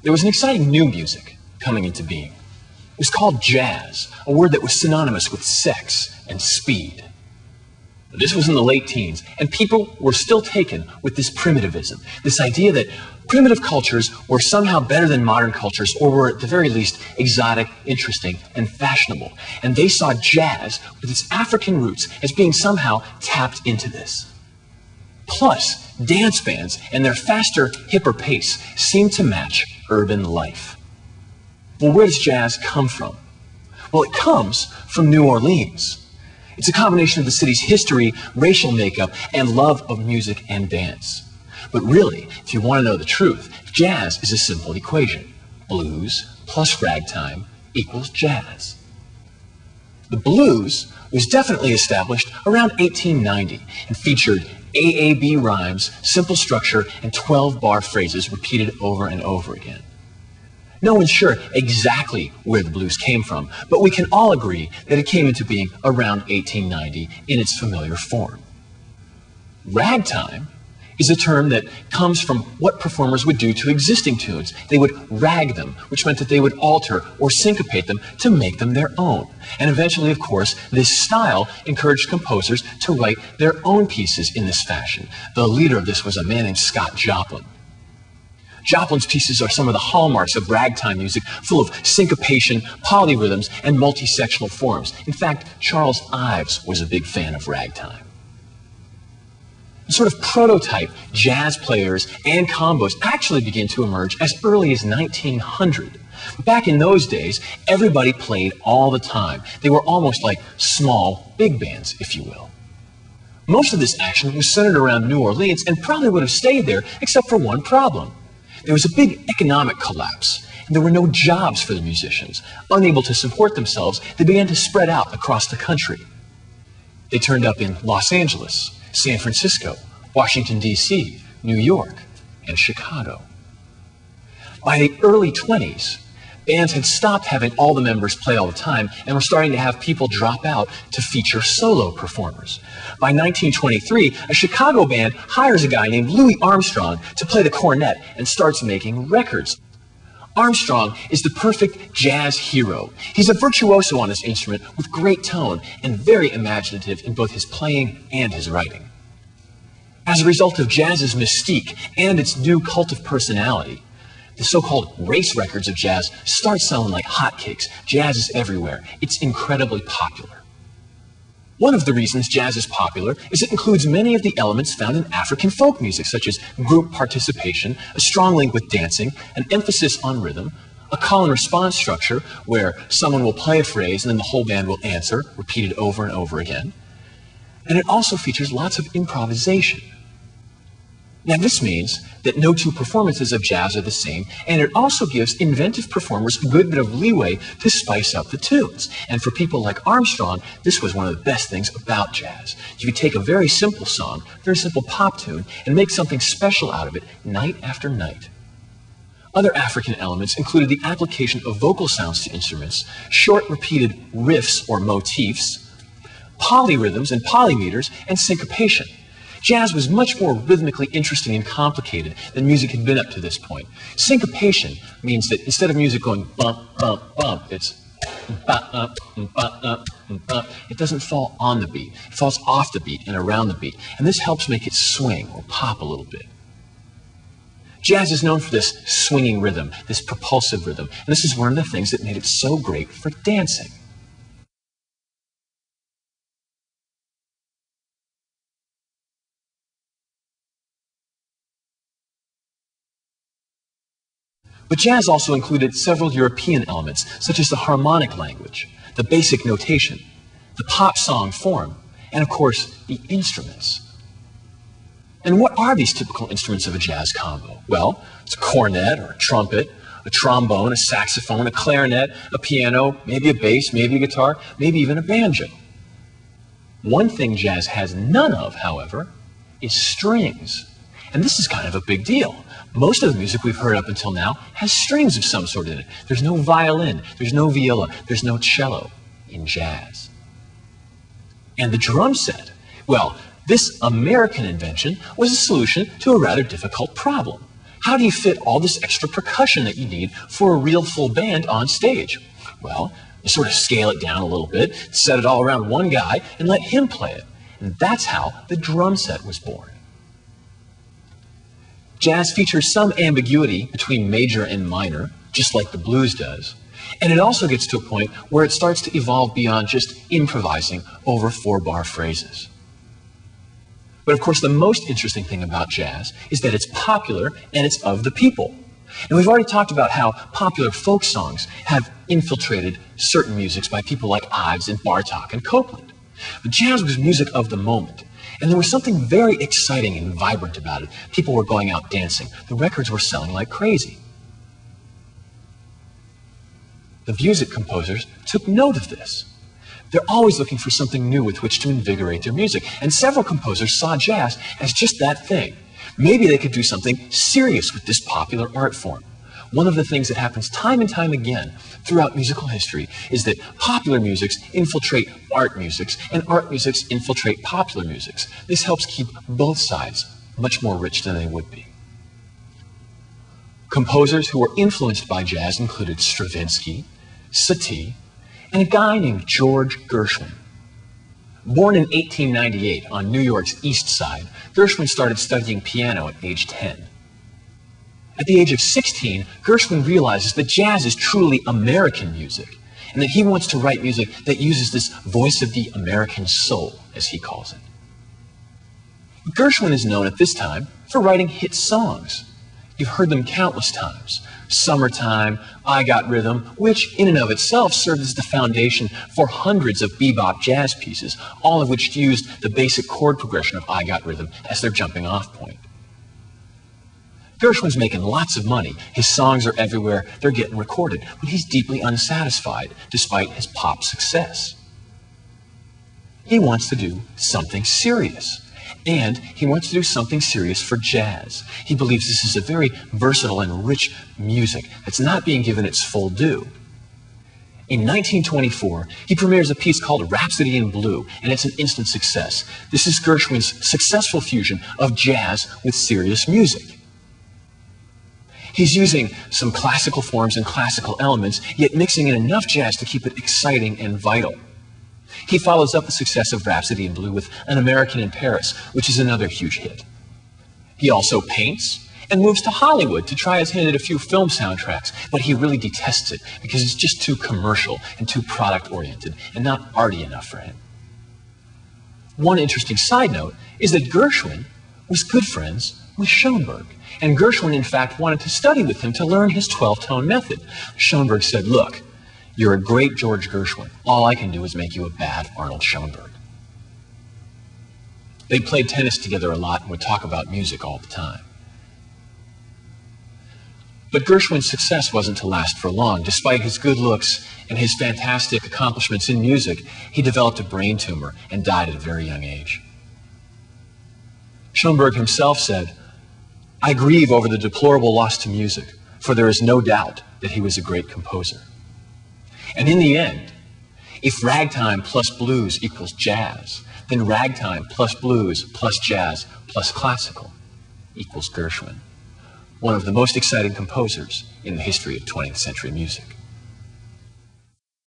there was an exciting new music coming into being. It was called jazz, a word that was synonymous with sex and speed. This was in the late teens, and people were still taken with this primitivism, this idea that primitive cultures were somehow better than modern cultures, or were at the very least exotic, interesting, and fashionable. And they saw jazz with its African roots as being somehow tapped into this. Plus, dance bands and their faster, hipper pace seemed to match urban life. Well, where does jazz come from? Well, it comes from New Orleans. It's a combination of the city's history, racial makeup, and love of music and dance. But really, if you want to know the truth, jazz is a simple equation. Blues plus ragtime equals jazz. The blues was definitely established around 1890 and featured AAB rhymes, simple structure, and 12-bar phrases repeated over and over again. No one's sure exactly where the blues came from, but we can all agree that it came into being around 1890 in its familiar form. Ragtime is a term that comes from what performers would do to existing tunes. They would rag them, which meant that they would alter or syncopate them to make them their own. And eventually, of course, this style encouraged composers to write their own pieces in this fashion. The leader of this was a man named Scott Joplin. Joplin's pieces are some of the hallmarks of ragtime music, full of syncopation, polyrhythms, and multi-sectional forms. In fact, Charles Ives was a big fan of ragtime. Sort of prototype jazz players and combos actually began to emerge as early as 1900. Back in those days, everybody played all the time. They were almost like small big bands, if you will. Most of this action was centered around New Orleans and probably would have stayed there, except for one problem. There was a big economic collapse, and there were no jobs for the musicians. Unable to support themselves, they began to spread out across the country. They turned up in Los Angeles, San Francisco, Washington, D.C., New York, and Chicago. By the early 20s, bands had stopped having all the members play all the time and were starting to have people drop out to feature solo performers. By 1923, a Chicago band hires a guy named Louis Armstrong to play the cornet and starts making records. Armstrong is the perfect jazz hero. He's a virtuoso on his instrument with great tone and very imaginative in both his playing and his writing. As a result of jazz's mystique and its new cult of personality, the so-called race records of jazz start selling like hotcakes. Jazz is everywhere. It's incredibly popular. One of the reasons jazz is popular is it includes many of the elements found in African folk music, such as group participation, a strong link with dancing, an emphasis on rhythm, a call and response structure where someone will play a phrase and then the whole band will answer, repeated over and over again. And it also features lots of improvisation. Now, this means that no two performances of jazz are the same, and it also gives inventive performers a good bit of leeway to spice up the tunes. And for people like Armstrong, this was one of the best things about jazz. You could take a very simple song, very simple pop tune, and make something special out of it night after night. Other African elements included the application of vocal sounds to instruments, short repeated riffs or motifs, polyrhythms and polymeters, and syncopation. Jazz was much more rhythmically interesting and complicated than music had been up to this point. Syncopation means that instead of music going bump, bump, bump, it's ba-up, ba-up, ba-up. It doesn't fall on the beat. It falls off the beat and around the beat. And this helps make it swing or pop a little bit. Jazz is known for this swinging rhythm, this propulsive rhythm. And this is one of the things that made it so great for dancing. But jazz also included several European elements, such as the harmonic language, the basic notation, the pop song form, and of course, the instruments. And what are these typical instruments of a jazz combo? Well, it's a cornet or a trumpet, a trombone, a saxophone, a clarinet, a piano, maybe a bass, maybe a guitar, maybe even a banjo. One thing jazz has none of, however, is strings. And this is kind of a big deal. Most of the music we've heard up until now has strings of some sort in it. There's no violin, there's no viola, there's no cello in jazz. And the drum set, well, this American invention was a solution to a rather difficult problem. How do you fit all this extra percussion that you need for a real full band on stage? Well, you sort of scale it down a little bit, set it all around one guy, and let him play it. And that's how the drum set was born. Jazz features some ambiguity between major and minor, just like the blues does. And it also gets to a point where it starts to evolve beyond just improvising over 4-bar phrases. But of course, the most interesting thing about jazz is that it's popular and it's of the people. And we've already talked about how popular folk songs have infiltrated certain musics by people like Ives and Bartok and Copeland. But jazz was music of the moment. And there was something very exciting and vibrant about it. People were going out dancing. The records were selling like crazy. The music composers took note of this. They're always looking for something new with which to invigorate their music. And several composers saw jazz as just that thing. Maybe they could do something serious with this popular art form. One of the things that happens time and time again throughout musical history is that popular musics infiltrate art musics, and art musics infiltrate popular musics. This helps keep both sides much more rich than they would be. Composers who were influenced by jazz included Stravinsky, Satie, and a guy named George Gershwin. Born in 1898 on New York's East Side, Gershwin started studying piano at age 10. At the age of 16, Gershwin realizes that jazz is truly American music, and that he wants to write music that uses this voice of the American soul, as he calls it. Gershwin is known at this time for writing hit songs. You've heard them countless times. Summertime, I Got Rhythm, which in and of itself served as the foundation for hundreds of bebop jazz pieces, all of which used the basic chord progression of I Got Rhythm as their jumping off point. Gershwin's making lots of money. His songs are everywhere. They're getting recorded. But he's deeply unsatisfied, despite his pop success. He wants to do something serious. And he wants to do something serious for jazz. He believes this is a very versatile and rich music that's not being given its full due. In 1924, he premieres a piece called Rhapsody in Blue, and it's an instant success. This is Gershwin's successful fusion of jazz with serious music. He's using some classical forms and classical elements, yet mixing in enough jazz to keep it exciting and vital. He follows up the success of Rhapsody in Blue with An American in Paris, which is another huge hit. He also paints and moves to Hollywood to try his hand at a few film soundtracks, but he really detests it because it's just too commercial and too product-oriented and not arty enough for him. One interesting side note is that Gershwin was good friends with Schoenberg, and Gershwin, in fact, wanted to study with him to learn his 12-tone method. Schoenberg said, "Look, you're a great George Gershwin. All I can do is make you a bad Arnold Schoenberg." They played tennis together a lot and would talk about music all the time. But Gershwin's success wasn't to last for long. Despite his good looks and his fantastic accomplishments in music, he developed a brain tumor and died at a very young age. Schoenberg himself said, "I grieve over the deplorable loss to music, for there is no doubt that he was a great composer." And in the end, if ragtime plus blues equals jazz, then ragtime plus blues plus jazz plus classical equals Gershwin, one of the most exciting composers in the history of 20th century music.